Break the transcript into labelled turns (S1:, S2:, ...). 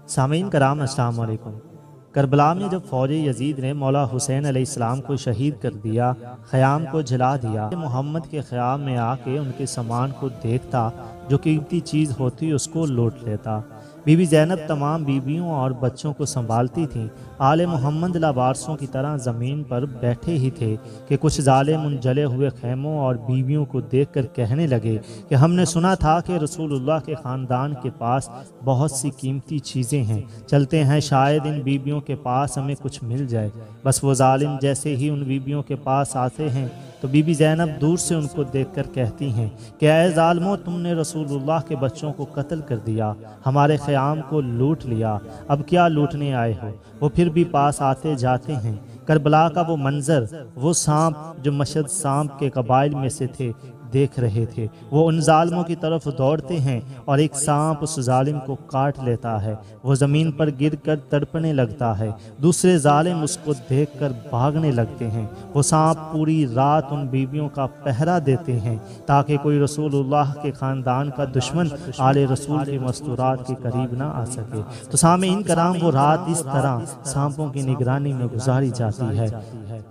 S1: सामीन कराम अस्सलाम वालेकुम। करबला में जब फौज यजीद ने मौला हुसैन अलैहिस्सलाम को शहीद कर दिया, ख़याम को जला दिया, मोहम्मद के ख़याम में आके उनके सामान को देखता, जो कीमती चीज़ होती उसको लूट लेता। बीबी ज़ैनब तमाम बीवियों और बच्चों को संभालती थीं। आले मोहम्मद लावारसों की तरह ज़मीन पर बैठे ही थे कि कुछ ज़ालिम उन जले हुए खैमों और बीवियों को देखकर कहने लगे कि हमने सुना था कि रसूलुल्लाह के ख़ानदान के पास बहुत सी कीमती चीज़ें हैं, चलते हैं, शायद इन बीवियों के पास हमें कुछ मिल जाए। बस वो ज़ालिम जैसे ही उन बीवियों के पास आते हैं तो बीबी ज़ैनब दूर से उनको देखकर कहती हैं कि ऐ ज़ालिमों, तुमने रसूलुल्लाह के बच्चों को कत्ल कर दिया, हमारे ख़याम को लूट लिया, अब क्या लूटने आए हो। वो फिर भी पास आते जाते हैं। करबला का वो मंज़र, वो सांप जो मशद सांप के कबाइल में से थे, देख रहे थे। वो उन जालिमों की तरफ दौड़ते हैं और एक सांप उस जालिम को काट लेता है। वो ज़मीन पर गिरकर तड़पने लगता है। दूसरे जालिम उसको देखकर भागने लगते हैं। वो सांप पूरी रात उन बीवियों का पहरा देते हैं ताकि कोई रसूलुल्लाह के ख़ानदान का दुश्मन आले रसूल की मस्तूरात के करीब ना आ सके। तो सामीन कराम, वो रात इस तरह सांपों की निगरानी में गुजारी जाती है।